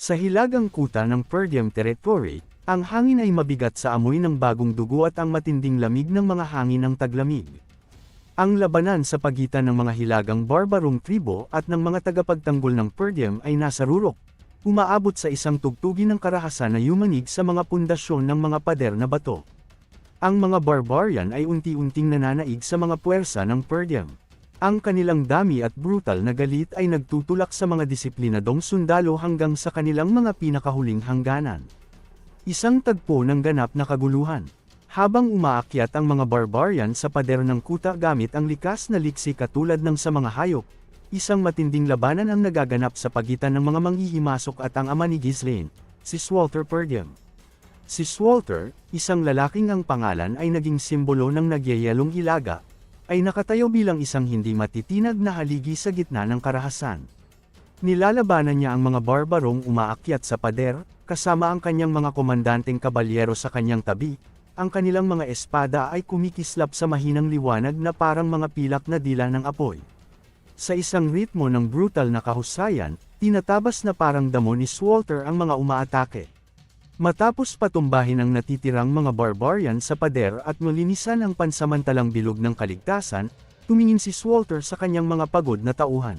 Sa hilagang kuta ng Perdium Territory, ang hangin ay mabigat sa amoy ng bagong dugo at ang matinding lamig ng mga hangin ng taglamig. Ang labanan sa pagitan ng mga hilagang barbarong tribo at ng mga tagapagtanggol ng Perdium ay nasa rurok, umaabot sa isang tugtugin ng karahasan na yumanig sa mga pundasyon ng mga pader na bato. Ang mga barbarian ay unti-unting nananaig sa mga puwersa ng Perdium. Ang kanilang dami at brutal na galit ay nagtutulak sa mga disiplinadong sundalo hanggang sa kanilang mga pinakahuling hangganan. Isang tagpo ng ganap na kaguluhan. Habang umaakyat ang mga barbarian sa pader ng kuta gamit ang likas na liksi katulad ng sa mga hayop, isang matinding labanan ang nagaganap sa pagitan ng mga manghihimasok at ang ama ni Ghislaine, si Swalter Perdium. Si Swalter, isang lalaking ang pangalan ay naging simbolo ng nagyayelong hilaga, ay nakatayo bilang isang hindi matitinag na haligi sa gitna ng karahasan. Nilalabanan niya ang mga barbarong umaakyat sa pader, kasama ang kanyang mga komandanteng kabalyero sa kanyang tabi. Ang kanilang mga espada ay kumikislap sa mahinang liwanag na parang mga pilak na dila ng apoy. Sa isang ritmo ng brutal na kahusayan, tinatabas na parang damo ni Swalter ang mga umaatake. Matapos patumbahin ang natitirang mga barbarian sa pader at malinisan ang pansamantalang bilog ng kaligtasan, tumingin si Swalter sa kanyang mga pagod na tauhan.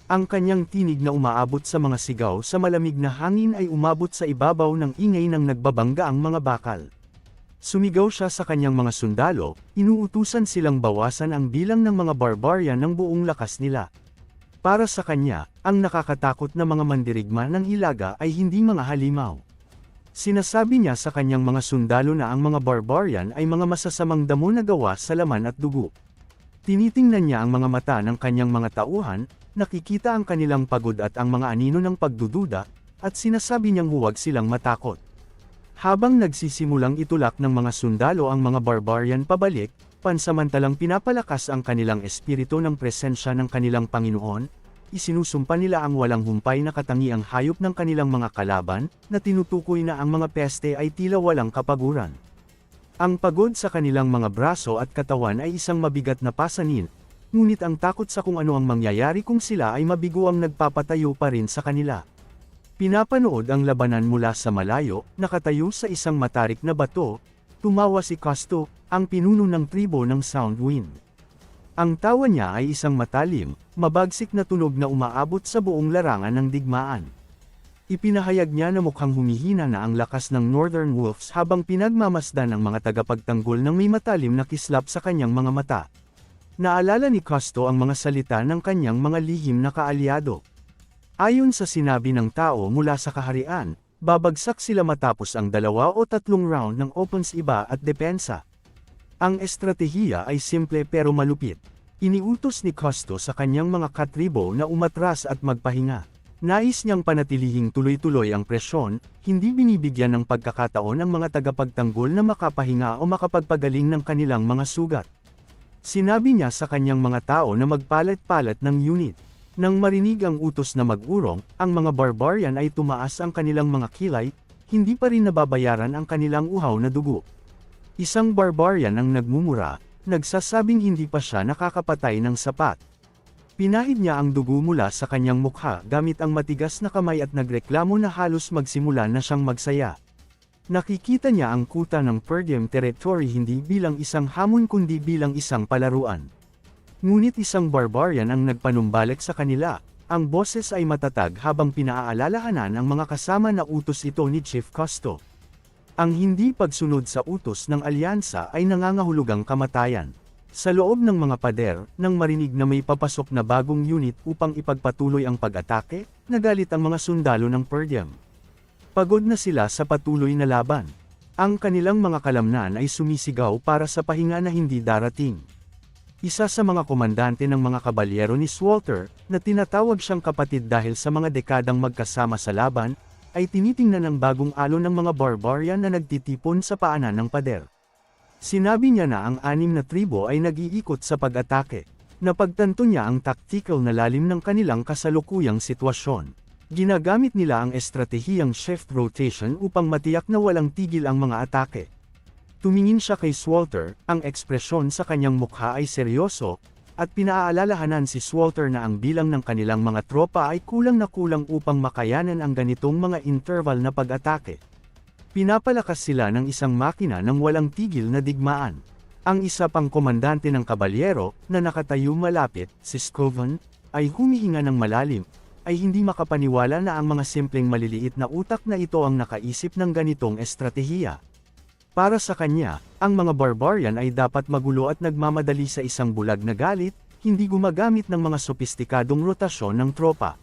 Ang kanyang tinig na umaabot sa mga sigaw sa malamig na hangin ay umabot sa ibabaw ng ingay ng nagbabanggaang mga bakal. Sumigaw siya sa kanyang mga sundalo, inuutusan silang bawasan ang bilang ng mga barbarian ng buong lakas nila. Para sa kanya, ang nakakatakot na mga mandirigma ng hilaga ay hindi mga halimaw. Sinasabi niya sa kanyang mga sundalo na ang mga barbarian ay mga masasamang damo na gawa sa laman at dugo. Tinitingnan niya ang mga mata ng kanyang mga tauhan, nakikita ang kanilang pagod at ang mga anino ng pagdududa, at sinasabi niyang huwag silang matakot. Habang nagsisimulang itulak ng mga sundalo ang mga barbarian pabalik, pansamantalang pinapalakas ang kanilang espiritu ng presensya ng kanilang Panginoon, isinusumpa nila ang walang humpay na katangiang hayop ng kanilang mga kalaban, na tinutukoy na ang mga peste ay tila walang kapaguran. Ang pagod sa kanilang mga braso at katawan ay isang mabigat na pasanin, ngunit ang takot sa kung ano ang mangyayari kung sila ay mabigo ang nagpapatayo pa rin sa kanila. Pinapanood ang labanan mula sa malayo, nakatayo sa isang matarik na bato, tumawa si Casto, ang pinuno ng tribo ng Soundwind. Ang tawa niya ay isang matalim, mabagsik na tunog na umaabot sa buong larangan ng digmaan. Ipinahayag niya na mukhang humihina na ang lakas ng Northern Wolves habang pinagmamasdan ang mga tagapagtanggol ng may matalim na kislap sa kanyang mga mata. Naalala ni Casto ang mga salita ng kanyang mga lihim na kaalyado. Ayon sa sinabi ng tao mula sa kaharian, babagsak sila matapos ang 2 o 3 round ng offense iba at depensa. Ang estratehiya ay simple pero malupit. Iniutos ni Casto sa kanyang mga katribo na umatras at magpahinga. Nais niyang panatilihing tuloy-tuloy ang presyon, hindi binibigyan ng pagkakataon ang mga tagapagtanggol na makapahinga o makapagpagaling ng kanilang mga sugat. Sinabi niya sa kanyang mga tao na magpalat-palat ng unit. Nang marinig ang utos na mag-urong, ang mga barbarian ay tumaas ang kanilang mga kilay, hindi pa rin nababayaran ang kanilang uhaw na dugo. Isang barbarian ang nagmumura, nagsasabing hindi pa siya nakakapatay ng sapat. Pinahid niya ang dugo mula sa kanyang mukha gamit ang matigas na kamay at nagreklamo na halos magsimula na siyang magsaya. Nakikita niya ang kuta ng Perdium Territory hindi bilang isang hamon kundi bilang isang palaruan. Ngunit isang barbarian ang nagpanumbalik sa kanila, ang boses ay matatag habang pinaaalalahanan ang mga kasama na utos ito ni Chief Casto. Ang hindi pagsunod sa utos ng alyansa ay nangangahulugang kamatayan. Sa loob ng mga pader, nang marinig na may papasok na bagong unit upang ipagpatuloy ang pag-atake, nagalit ang mga sundalo ng Perdium. Pagod na sila sa patuloy na laban. Ang kanilang mga kalamnan ay sumisigaw para sa pahinga na hindi darating. Isa sa mga komandante ng mga kabalyero ni Swalter, na tinatawag siyang kapatid dahil sa mga dekadang magkasama sa laban, ay tinitingnan ang bagong alon ng mga barbarian na nagtitipon sa paanan ng pader. Sinabi niya na ang 6 na tribo ay nag-iikot sa pag-atake. Napagtanto niya ang tactical na lalim ng kanilang kasalukuyang sitwasyon. Ginagamit nila ang estratehiyang shift rotation upang matiyak na walang tigil ang mga atake. Tumingin siya kay Swalter, ang ekspresyon sa kanyang mukha ay seryoso, at pinaaalalahanan si Swalter na ang bilang ng kanilang mga tropa ay kulang na kulang upang makayanan ang ganitong mga interval na pag-atake. Pinapalakas sila ng isang makina ng walang tigil na digmaan. Ang isa pang komandante ng kabalyero, na nakatayo malapit, si Scoven, ay humihinga ng malalim, ay hindi makapaniwala na ang mga simpleng maliliit na utak na ito ang nakaisip ng ganitong estratehiya. Para sa kanya, ang mga barbarian ay dapat magulo at nagmamadali sa isang bulag na galit, hindi gumagamit ng mga sopistikadong rotasyon ng tropa.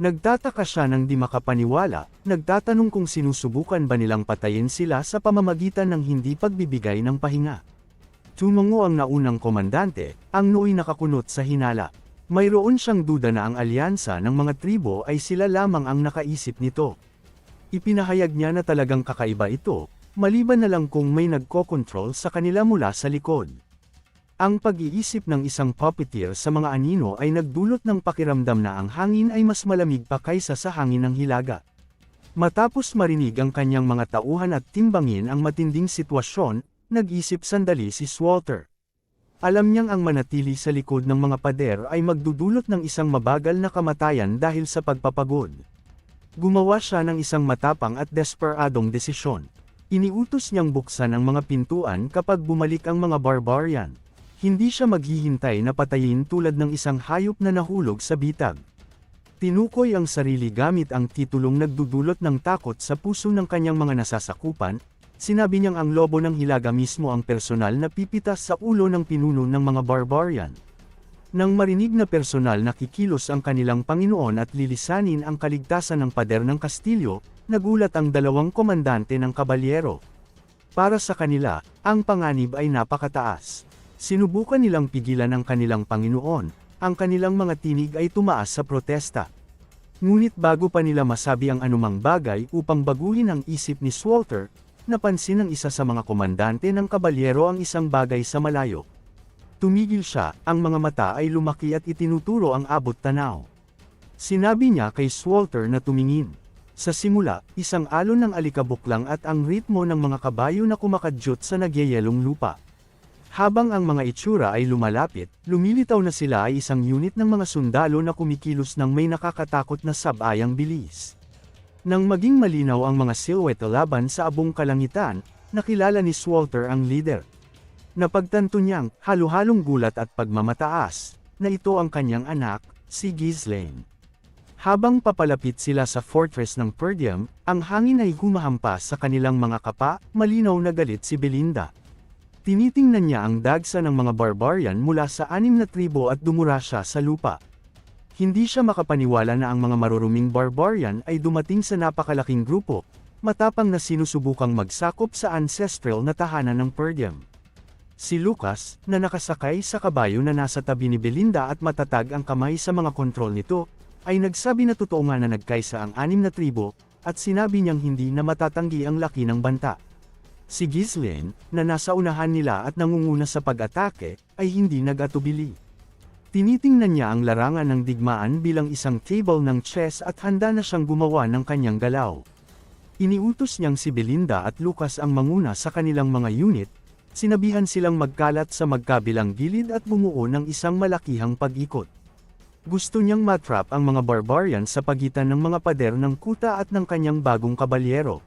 Nagtataka siya nang di makapaniwala, nagtatanong kung sinusubukan ba nilang patayin sila sa pamamagitan ng hindi pagbibigay ng pahinga. Tumungo ang naunang komandante, ang nooy nakakunot sa hinala. Mayroon siyang duda na ang alyansa ng mga tribo ay sila lamang ang nakaisip nito. Ipinahayag niya na talagang kakaiba ito, maliban na lang kung may nagkokontrol sa kanila mula sa likod. Ang pag-iisip ng isang puppeteer sa mga anino ay nagdulot ng pakiramdam na ang hangin ay mas malamig pa kaysa sa hangin ng hilaga. Matapos marinig ang kanyang mga tauhan at timbangin ang matinding sitwasyon, nag-isip sandali si Swalter. Alam niyang ang manatili sa likod ng mga pader ay magdudulot ng isang mabagal na kamatayan dahil sa pagpapagod. Gumawa siya ng isang matapang at desperadong desisyon. Iniutos niyang buksan ang mga pintuan kapag bumalik ang mga barbarian. Hindi siya maghihintay na patayin tulad ng isang hayop na nahulog sa bitag. Tinukoy ang sarili gamit ang titulong nagdudulot ng takot sa puso ng kanyang mga nasasakupan. Sinabi niyang ang lobo ng hilaga mismo ang personal na pipitas sa ulo ng pinuno ng mga barbarian. Nang marinig na personal na kikilos ang kanilang Panginoon at lilisanin ang kaligtasan ng pader ng kastilyo, nagulat ang dalawang komandante ng kabalyero. Para sa kanila, ang panganib ay napakataas. Sinubukan nilang pigilan ang kanilang Panginoon, ang kanilang mga tinig ay tumaas sa protesta. Ngunit bago pa nila masabi ang anumang bagay upang baguhin ang isip ni Swalter, napansin ng isa sa mga komandante ng kabalyero ang isang bagay sa malayo. Tumigil siya, ang mga mata ay lumaki at itinuturo ang abot tanaw. Sinabi niya kay Swalter na tumingin. Sa simula, isang alon ng alikabok lang at ang ritmo ng mga kabayo na kumakadyot sa nagyayelong lupa. Habang ang mga itsura ay lumalapit, lumilitaw na sila ay isang unit ng mga sundalo na kumikilos ng may nakakatakot na sabayang bilis. Nang maging malinaw ang mga silhouette laban sa abong kalangitan, nakilala ni Swalter ang leader. Napagtanto niyang, halo-halong gulat at pagmamataas, na ito ang kanyang anak, si Ghislaine. Habang papalapit sila sa fortress ng Perdium, ang hangin ay humahampas sa kanilang mga kapa, malinaw na galit si Belinda. Tinitingnan niya ang dagsa ng mga barbarian mula sa 6 na tribo at dumura siya sa lupa. Hindi siya makapaniwala na ang mga maruruming barbarian ay dumating sa napakalaking grupo, matapang na sinusubukang magsakop sa ancestral na tahanan ng Perdium. Si Lucas, na nakasakay sa kabayo na nasa tabi ni Belinda at matatag ang kamay sa mga kontrol nito, ay nagsabi na totoo nga na nagkaisa ang 6 na tribo, at sinabi niyang hindi na matatanggi ang laki ng banta. Si Ghislaine, na nasa unahan nila at nangunguna sa pag-atake, ay hindi nag-atubili. Tinitingnan niya ang larangan ng digmaan bilang isang table ng chess at handa na siyang gumawa ng kanyang galaw. Iniutos niyang si Belinda at Lucas ang manguna sa kanilang mga unit, sinabihan silang magkalat sa magkabilang gilid at bumuo ng isang malakihang pag-ikot. Gusto niyang matrap ang mga barbarian sa pagitan ng mga pader ng kuta at ng kanyang bagong kabalyero.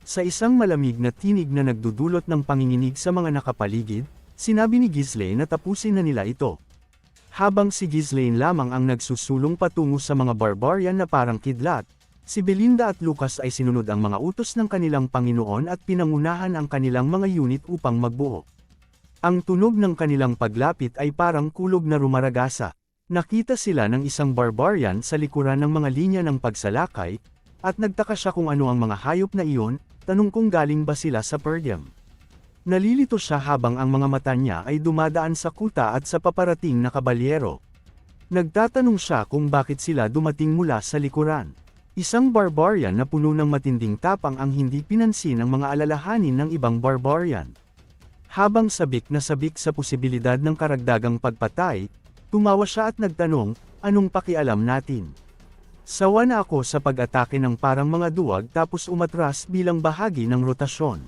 Sa isang malamig na tinig na nagdudulot ng panginginig sa mga nakapaligid, sinabi ni Ghislaine na tapusin na nila ito. Habang si Ghislaine lamang ang nagsusulong patungo sa mga barbarian na parang kidlat, si Belinda at Lucas ay sinunod ang mga utos ng kanilang Panginoon at pinangunahan ang kanilang mga unit upang magbuo. Ang tunog ng kanilang paglapit ay parang kulog na rumaragasa. Nakita sila ng isang barbarian sa likuran ng mga linya ng pagsalakay, at nagtaka siya kung ano ang mga hayop na iyon, tanong kung galing ba sila sa Perdium. Nalilito siya habang ang mga mata niya ay dumadaan sa kuta at sa paparating na kabalyero. Nagtatanong siya kung bakit sila dumating mula sa likuran. Isang barbarian na puno ng matinding tapang ang hindi pinansin ng mga alalahanin ng ibang barbarian. Habang sabik na sabik sa posibilidad ng karagdagang pagpatay, tumawa siya at nagtanong, anong pakialam natin? Sawa na ako sa pag-atake ng parang mga duwag tapos umatras bilang bahagi ng rotasyon.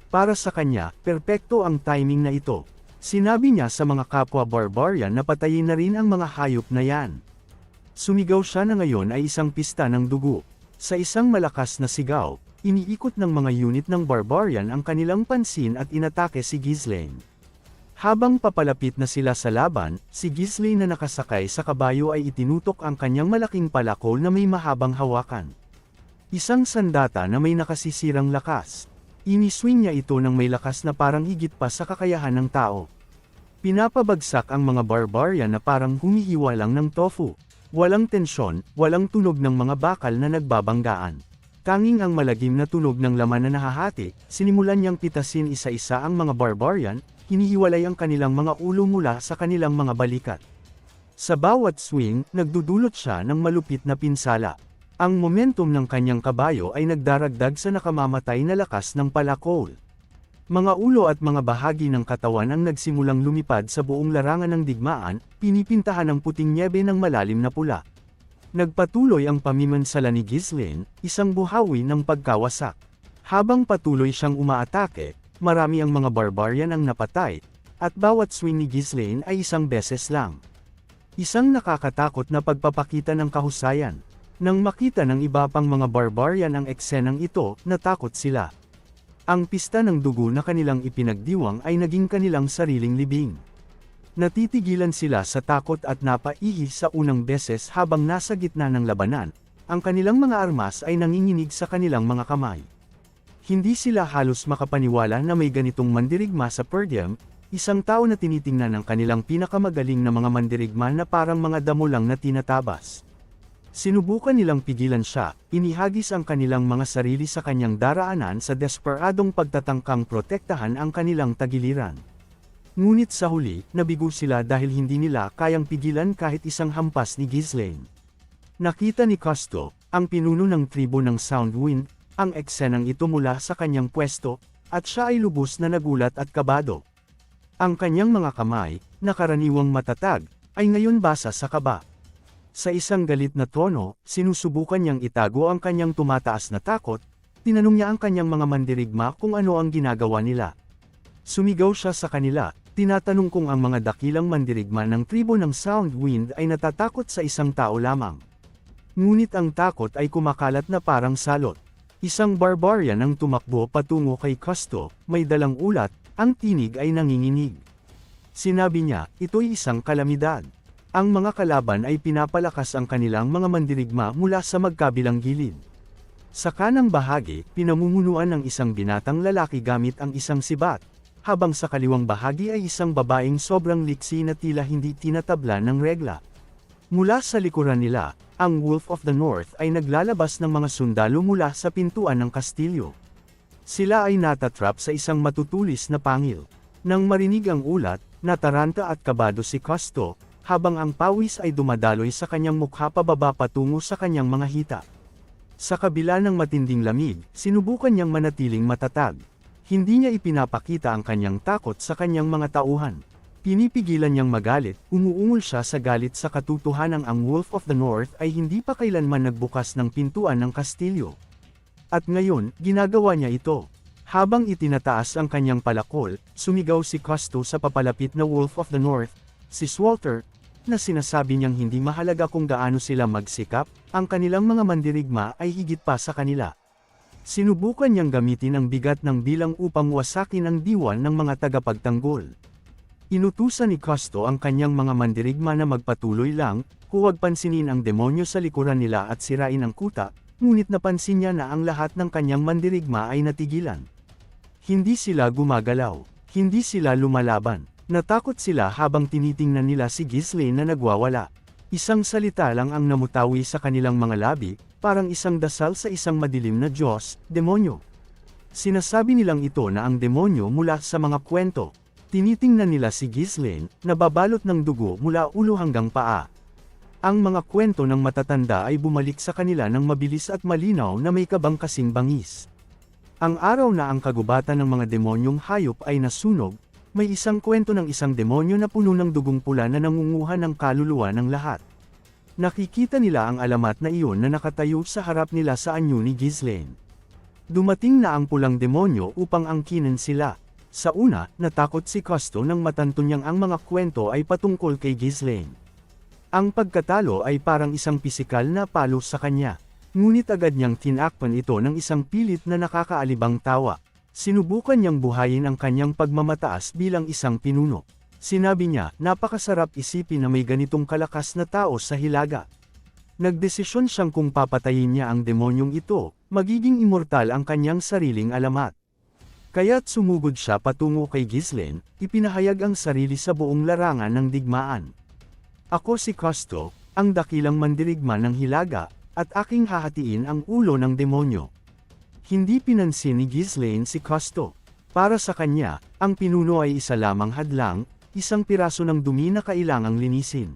Para sa kanya, perpekto ang timing na ito. Sinabi niya sa mga kapwa barbarian na patayin na rin ang mga hayop na yan. Sumigaw siya na ngayon ay isang pista ng dugo. Sa isang malakas na sigaw, iniikot ng mga unit ng barbarian ang kanilang pansin at inatake si Ghislaine. Habang papalapit na sila sa laban, si Ghislaine na nakasakay sa kabayo ay itinutok ang kanyang malaking palakol na may mahabang hawakan. Isang sandata na may nakasisirang lakas. Iniswing niya ito ng may lakas na parang higit pa sa kakayahan ng tao. Pinapabagsak ang mga barbarian na parang humihiwa lang ng tofu. Walang tensyon, walang tunog ng mga bakal na nagbabanggaan. Tanging ang malagim na tunog ng laman na nahahati, sinimulan niyang pitasin isa-isa ang mga barbarian, hinihiwalay ang kanilang mga ulo mula sa kanilang mga balikat. Sa bawat swing, nagdudulot siya ng malupit na pinsala. Ang momentum ng kanyang kabayo ay nagdaragdag sa nakamamatay na lakas ng palakol. Mga ulo at mga bahagi ng katawan ang nagsimulang lumipad sa buong larangan ng digmaan, pinipintahan ng puting nyebe ng malalim na pula. Nagpatuloy ang pamimansala ni Ghislaine, isang buhawi ng pagkawasak. Habang patuloy siyang umaatake, marami ang mga barbarian ang napatay, at bawat swing ni Ghislaine ay isang beses lang. Isang nakakatakot na pagpapakita ng kahusayan. Nang makita ng iba pang mga barbarian ang eksenang ito, natakot sila. Ang pista ng dugo na kanilang ipinagdiwang ay naging kanilang sariling libing. Natitigilan sila sa takot at napaihi sa unang beses habang nasa gitna ng labanan, ang kanilang mga armas ay nanginginig sa kanilang mga kamay. Hindi sila halos makapaniwala na may ganitong mandirigma sa Perdium, isang tao na tinitingnan ng kanilang pinakamagaling na mga mandirigma na parang mga damo lang na tinatabas. Sinubukan nilang pigilan siya, inihagis ang kanilang mga sarili sa kanyang daraanan sa desperadong pagtatangkang protektahan ang kanilang tagiliran. Ngunit sa huli, nabigo sila dahil hindi nila kayang pigilan kahit isang hampas ni Ghislaine. Nakita ni Cousteau, ang pinuno ng tribo ng Soundwind, ang eksenang ito mula sa kanyang pwesto, at siya ay lubos na nagulat at kabado. Ang kanyang mga kamay, na karaniwang matatag, ay ngayon basa sa kaba. Sa isang galit na tono, sinusubukan niyang itago ang kanyang tumataas na takot, tinanong niya ang kanyang mga mandirigma kung ano ang ginagawa nila. Sumigaw siya sa kanila, tinatanong kung ang mga dakilang mandirigma ng tribo ng Soundwind ay natatakot sa isang tao lamang. Ngunit ang takot ay kumakalat na parang salot. Isang barbarian ang tumakbo patungo kay Cousteau, may dalang ulat, ang tinig ay nanginginig. Sinabi niya, ito'y isang kalamidad. Ang mga kalaban ay pinapalakas ang kanilang mga mandirigma mula sa magkabilang gilid. Sa kanang bahagi, pinamumunuan ng isang binatang lalaki gamit ang isang sibat, habang sa kaliwang bahagi ay isang babaeng sobrang liksi na tila hindi tinatabla ng regla. Mula sa likuran nila, ang Wolf of the North ay naglalabas ng mga sundalo mula sa pintuan ng kastilyo. Sila ay natatrap sa isang matutulis na pangil. Nang marinig ang ulat, nataranta at kabado si Cousteau, habang ang pawis ay dumadaloy sa kanyang mukha pababa patungo sa kanyang mga hita. Sa kabila ng matinding lamig, sinubukan niyang manatiling matatag. Hindi niya ipinapakita ang kanyang takot sa kanyang mga tauhan. Pinipigilan niyang magalit, umuungol siya sa galit sa katotohanang ang Wolf of the North ay hindi pa kailanman nagbukas ng pintuan ng kastilyo. At ngayon, ginagawa niya ito. Habang itinataas ang kanyang palakol, sumigaw si Cousteau sa papalapit na Wolf of the North, si Swalter, na sinasabi niyang hindi mahalaga kung gaano sila magsikap, ang kanilang mga mandirigma ay higit pa sa kanila. Sinubukan niyang gamitin ang bigat ng bilang upang wasakin ang diwan ng mga tagapagtanggol. Inutusan ni Cousteau ang kanyang mga mandirigma na magpatuloy lang, huwag pansinin ang demonyo sa likuran nila at sirain ang kuta, ngunit napansin niya na ang lahat ng kanyang mandirigma ay natigilan. Hindi sila gumagalaw, hindi sila lumalaban. Natakot sila habang tinitingnan nila si Ghislaine na nagwawala. Isang salita lang ang namutawi sa kanilang mga labi, parang isang dasal sa isang madilim na Diyos, demonyo. Sinasabi nilang ito na ang demonyo mula sa mga kwento. Tinitingnan nila si Ghislaine, na babalot ng dugo mula ulo hanggang paa. Ang mga kwento ng matatanda ay bumalik sa kanila ng mabilis at malinaw na may kabang kasing bangis. Ang araw na ang kagubatan ng mga demonyong hayop ay nasunog, may isang kwento ng isang demonyo na puno ng dugong pula na nangunguha ng kaluluwa ng lahat. Nakikita nila ang alamat na iyon na nakatayo sa harap nila sa anyo ni Ghislaine. Dumating na ang pulang demonyo upang angkinin sila. Sa una, natakot si Cousteau nang matanto niyang ang mga kwento ay patungkol kay Ghislaine. Ang pagkatalo ay parang isang pisikal na palo sa kanya. Ngunit agad niyang tinakpan ito ng isang pilit na nakakaalibang tawa. Sinubukan niyang buhayin ang kanyang pagmamataas bilang isang pinuno. Sinabi niya, napakasarap isipin na may ganitong kalakas na tao sa Hilaga. Nagdesisyon siyang kung papatayin niya ang demonyong ito, magiging immortal ang kanyang sariling alamat. Kaya't sumugod siya patungo kay Ghislaine, ipinahayag ang sarili sa buong larangan ng digmaan. Ako si Cousteau, ang dakilang mandirigma ng Hilaga, at aking hahatiin ang ulo ng demonyo. Hindi pinansin ni Ghislaine si Cousteau. Para sa kanya, ang pinuno ay isa lamang hadlang, isang piraso ng dumi na kailangang linisin.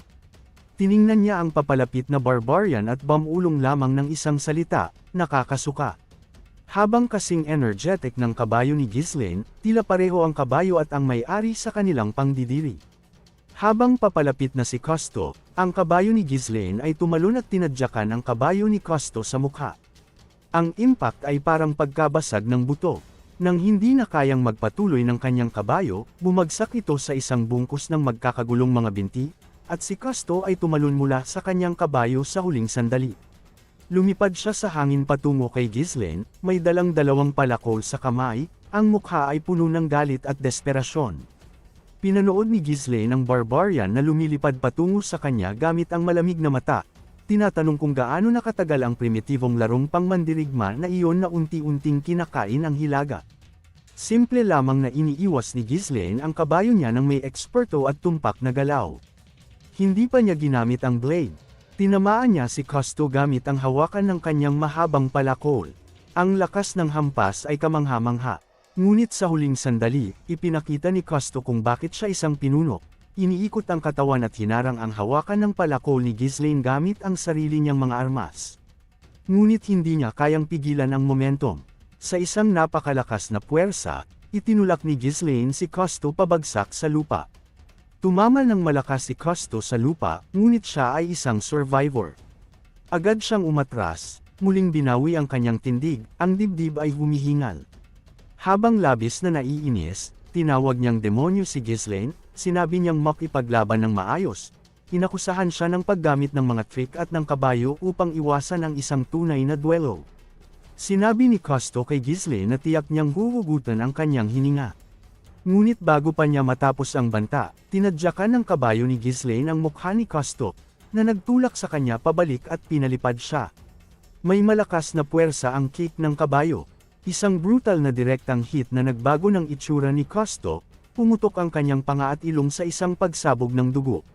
Tiningnan niya ang papalapit na barbarian at bamulong lamang ng isang salita, nakakasuka. Habang kasing energetic ng kabayo ni Ghislaine, tila pareho ang kabayo at ang may-ari sa kanilang pangdidiri. Habang papalapit na si Cousteau, ang kabayo ni Ghislaine ay tumalon at tinadyakan ang kabayo ni Cousteau sa mukha. Ang impact ay parang pagkabasag ng buto. Nang hindi na kayang magpatuloy ng kanyang kabayo, bumagsak ito sa isang bungkus ng magkakagulong mga binti, at si Cousteau ay tumalon mula sa kanyang kabayo sa huling sandali. Lumipad siya sa hangin patungo kay Ghislaine, may dalang dalawang palakol sa kamay, ang mukha ay puno ng galit at desperasyon. Pinanood ni Ghislaine ang barbarian na lumilipad patungo sa kanya gamit ang malamig na mata, tinatanong kung gaano nakatagal ang primitibong larong pangmandirigma na iyon na unti-unting kinakain ang Hilaga. Simple lamang na iniiwas ni Ghislaine ang kabayo niya ng may eksperto at tumpak na galaw. Hindi pa niya ginamit ang blade. Tinamaan niya si Cousteau gamit ang hawakan ng kanyang mahabang palakol. Ang lakas ng hampas ay kamangha-mangha. Ngunit sa huling sandali, ipinakita ni Cousteau kung bakit siya isang pinuno. Iniikot ang katawan at hinarang ang hawakan ng palakol ni Ghislaine gamit ang sarili niyang mga armas. Ngunit hindi niya kayang pigilan ang momentum. Sa isang napakalakas na puwersa, itinulak ni Ghislaine si Cousteau pabagsak sa lupa. Tumama ng malakas si Cousteau sa lupa, ngunit siya ay isang survivor. Agad siyang umatras, muling binawi ang kanyang tindig, ang dibdib ay humihingal. Habang labis na naiinis, tinawag niyang demonyo si Ghislaine, sinabi niyang makipaglaban ng maayos. Inakusahan siya ng paggamit ng mga trick at ng kabayo upang iwasan ang isang tunay na duelo. Sinabi ni Cousteau kay Ghislaine na tiyak niyang huhugutan ang kanyang hininga. Ngunit bago pa niya matapos ang banta, tinadyakan ng kabayo ni Ghislaine ang mukha ni Cousteau, na nagtulak sa kanya pabalik at pinalipad siya. May malakas na puwersa ang kick ng kabayo. Isang brutal na direktang hit na nagbago ng itsura ni Cousteau, pumutok ang kanyang panga at ilong sa isang pagsabog ng dugo.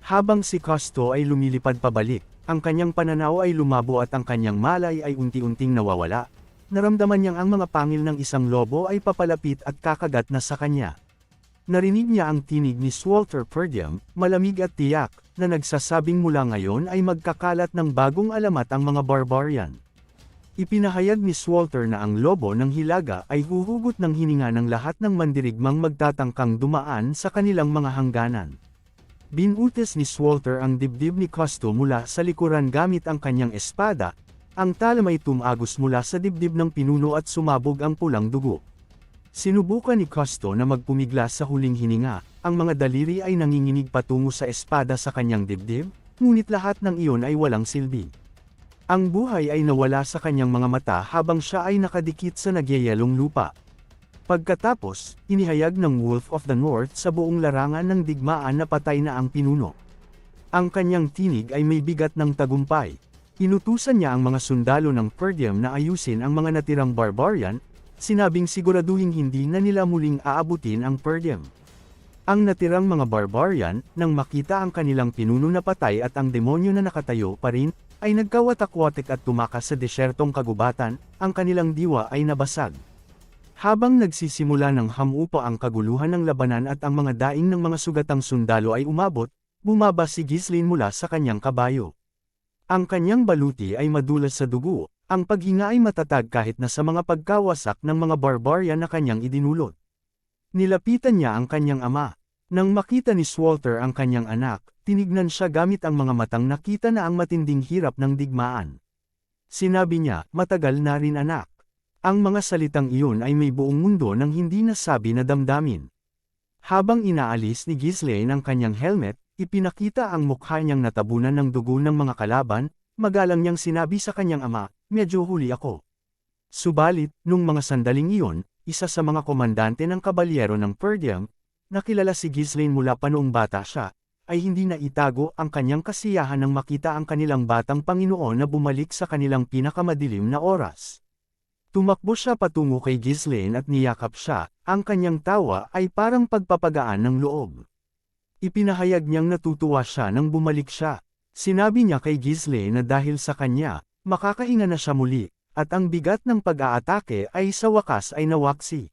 Habang si Cousteau ay lumilipad pabalik, ang kanyang pananaw ay lumabo at ang kanyang malay ay unti-unting nawawala. Naramdaman niyang ang mga pangil ng isang lobo ay papalapit at kakagat na sa kanya. Narinig niya ang tinig ni Walter Purdiam, malamig at tiyak, na nagsasabing mula ngayon ay magkakalat ng bagong alamat ang mga barbarian. Ipinahayag ni Walter na ang lobo ng Hilaga ay huhugot ng hininga ng lahat ng mandirigmang magtatangkang dumaan sa kanilang mga hangganan. Binutis ni Walter ang dibdib ni Cousteau mula sa likuran gamit ang kanyang espada. Ang tala may tumagos mula sa dibdib ng pinuno at sumabog ang pulang dugo. Sinubukan ni Cousteau na magpumigla sa huling hininga, ang mga daliri ay nanginginig patungo sa espada sa kanyang dibdib, ngunit lahat ng iyon ay walang silbi. Ang buhay ay nawala sa kanyang mga mata habang siya ay nakadikit sa nagyayelong lupa. Pagkatapos, inihayag ng Wolf of the North sa buong larangan ng digmaan na patay na ang pinuno. Ang kanyang tinig ay may bigat ng tagumpay. Inutusan niya ang mga sundalo ng Purdiam na ayusin ang mga natirang barbarian, sinabing siguraduhin hindi na nila muling aabutin ang Purdiam. Ang natirang mga barbarian, nang makita ang kanilang pinuno na patay at ang demonyo na nakatayo pa rin, ay nagkawatak-watik at tumakas sa desyertong kagubatan, ang kanilang diwa ay nabasag. Habang nagsisimula ng hamupa ang kaguluhan ng labanan at ang mga daing ng mga sugatang sundalo ay umabot, bumaba si Ghislaine mula sa kanyang kabayo. Ang kanyang baluti ay madulas sa dugo, ang paghinga ay matatag kahit na sa mga pagkawasak ng mga barbarian na kanyang idinulot. Nilapitan niya ang kanyang ama. Nang makita ni Walter ang kanyang anak, tinignan siya gamit ang mga matang nakita na ang matinding hirap ng digmaan. Sinabi niya, "Matagal na rin anak. Ang mga salitang iyon ay may buong mundo ng hindi nasabi na damdamin. Habang inaalis ni Ghislaine ang kanyang helmet, ipinakita ang mukha niyang natabunan ng dugo ng mga kalaban, magalang niyang sinabi sa kanyang ama, "Medyo huli ako." Subalit, nung mga sandaling iyon, isa sa mga komandante ng kabalyero ng Perdiam, nakilala si Ghislaine mula pa noong bata siya, ay hindi na itago ang kanyang kasiyahan nang makita ang kanilang batang Panginoon na bumalik sa kanilang pinakamadilim na oras. Tumakbo siya patungo kay Ghislaine at niyakap siya, ang kanyang tawa ay parang pagpapagaan ng loob. Ipinahayag niyang natutuwa siya nang bumalik siya. Sinabi niya kay Ghislaine na dahil sa kanya, makakahinga na siya muli, at ang bigat ng pag-aatake ay sa wakas ay nawaksi.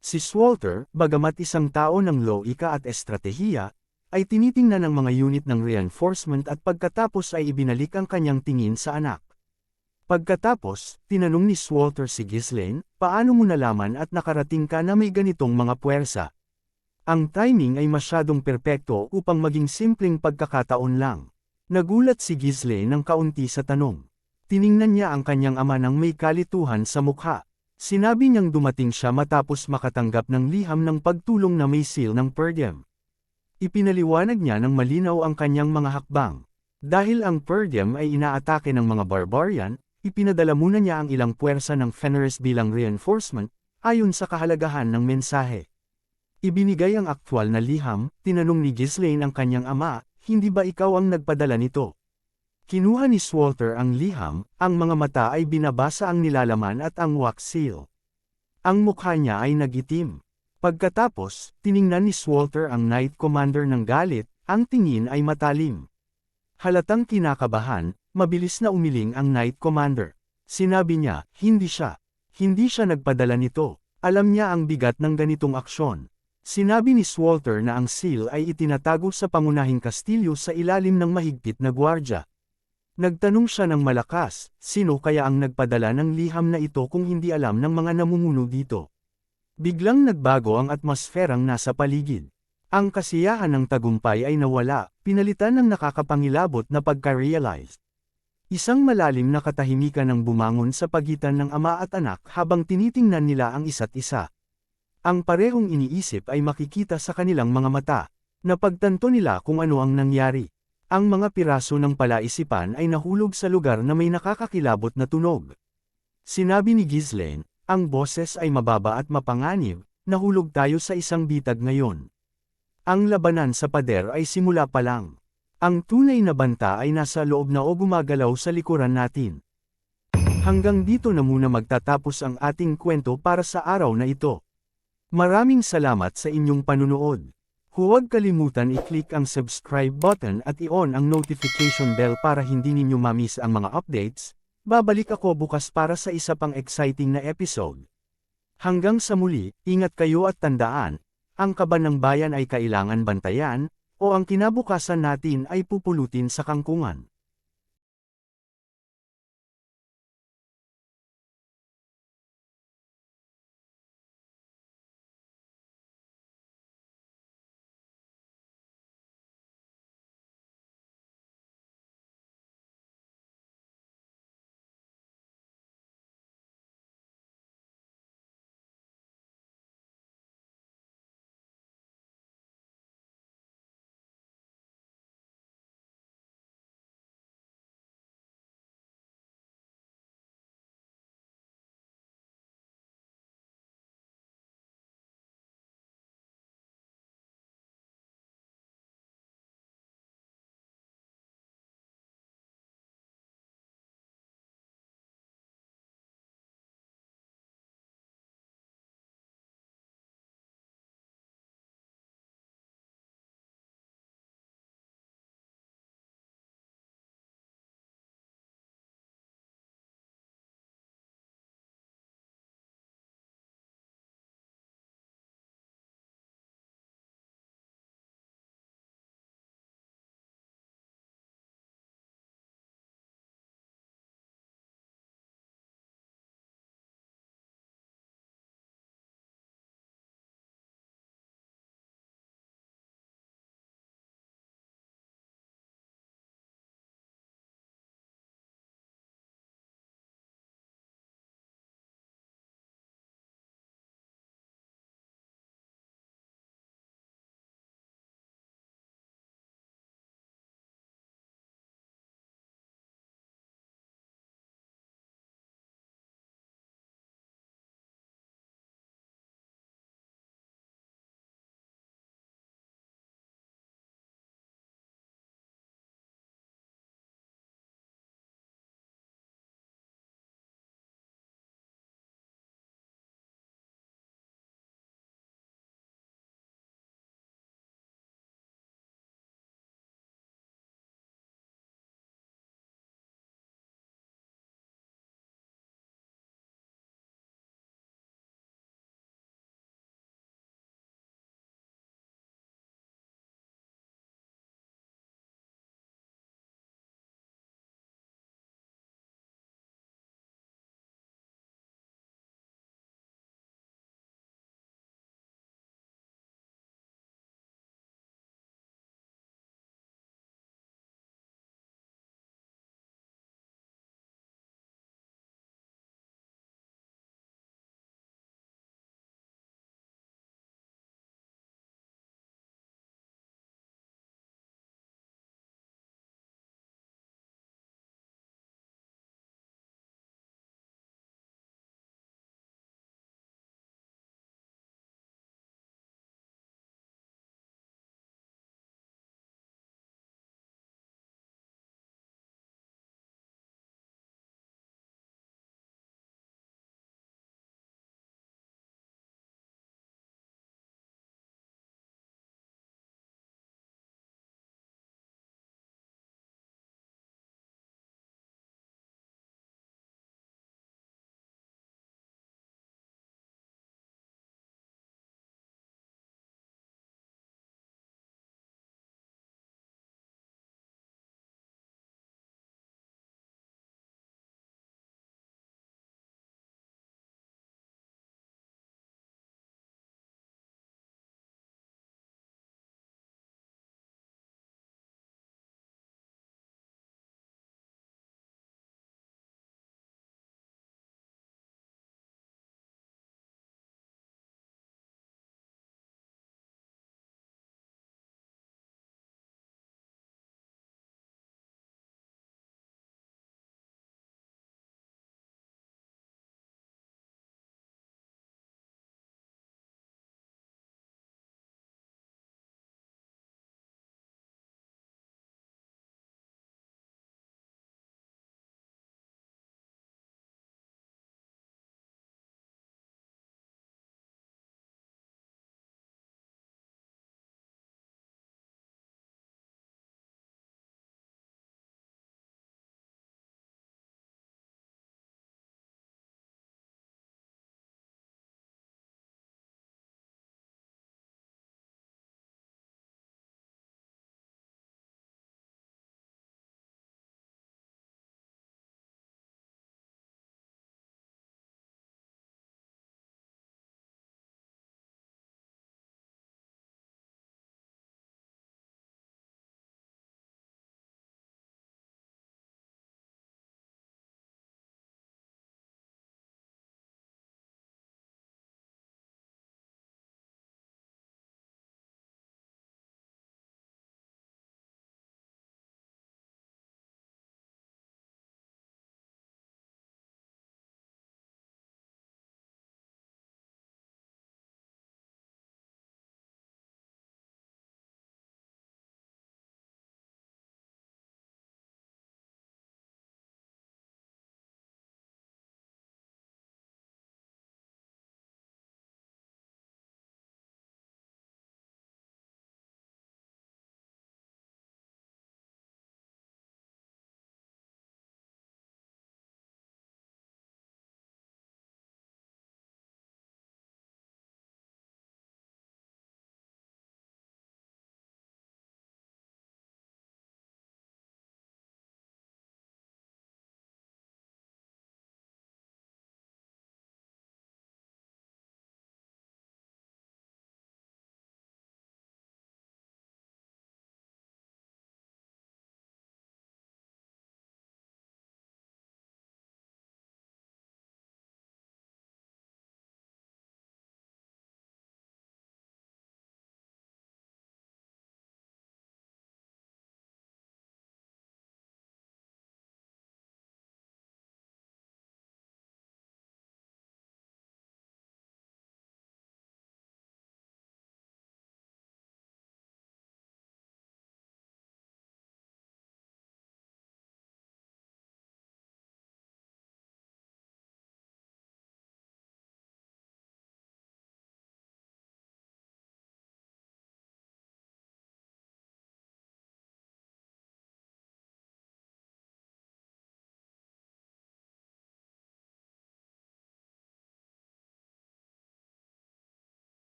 Si Swalter, bagamat isang tao ng loika at estratehiya, ay tinitingnan ng mga unit ng reinforcement at pagkatapos ay ibinalik ang kanyang tingin sa anak. Pagkatapos, tinanong ni Swalter si Ghislaine, "Paano mo nalaman at nakarating ka na may ganitong mga puwersa?" Ang timing ay masyadong perpekto upang maging simpleng pagkakataon lang. Nagulat si Ghislaine ng kaunti sa tanong. Tiningnan niya ang kanyang ama nang may kalituhan sa mukha. Sinabi niyang dumating siya matapos makatanggap ng liham ng pagtulong na may seal ng Perdiam. Ipinaliwanag niya ng malinaw ang kanyang mga hakbang. Dahil ang Perdiam ay inaatake ng mga barbarian, ipinadala muna niya ang ilang puwersa ng Fenris bilang reinforcement, ayon sa kahalagahan ng mensahe. Ibinigay ang aktwal na liham, tinanong ni Ghislaine ang kanyang ama, "Hindi ba ikaw ang nagpadala nito?" Kinuha ni Swalter ang liham, ang mga mata ay binabasa ang nilalaman at ang wax seal. Ang mukha niya ay nagitim. Pagkatapos, tiningnan ni Swalter ang Knight Commander ng galit, ang tingin ay matalim. Halatang kinakabahan, mabilis na umiling ang Knight Commander. Sinabi niya, hindi siya nagpadala nito. Alam niya ang bigat ng ganitong aksyon. Sinabi ni Swalter na ang seal ay itinatago sa pangunahing kastilyo sa ilalim ng mahigpit na gwardya. Nagtanong siya ng malakas, sino kaya ang nagpadala ng liham na ito kung hindi alam ng mga namumuno dito. Biglang nagbago ang atmosferang nasa paligid. Ang kasiyahan ng tagumpay ay nawala, pinalitan ng nakakapangilabot na pagka-realize. Isang malalim na katahimikan ang bumangon sa pagitan ng ama at anak habang tinitingnan nila ang isa't isa. Ang parehong iniisip ay makikita sa kanilang mga mata. Napagtanto nila kung ano ang nangyari. Ang mga piraso ng palaisipan ay nahulog sa lugar na may nakakakilabot na tunog. Sinabi ni Ghislaine, "Ang boses ay mababa at mapanganib, nahulog tayo sa isang bitag ngayon." Ang labanan sa pader ay simula pa lang. Ang tunay na banta ay nasa loob na o gumagalaw sa likuran natin. Hanggang dito na muna magtatapos ang ating kwento para sa araw na ito. Maraming salamat sa inyong panunood. Huwag kalimutan i-click ang subscribe button at i-on ang notification bell para hindi ninyo ma-miss ang mga updates. Babalik ako bukas para sa isa pang exciting na episode. Hanggang sa muli, ingat kayo at tandaan, ang kaban ng bayan ay kailangan bantayan, o ang kinabukasan natin ay pupulutin sa kangkungan.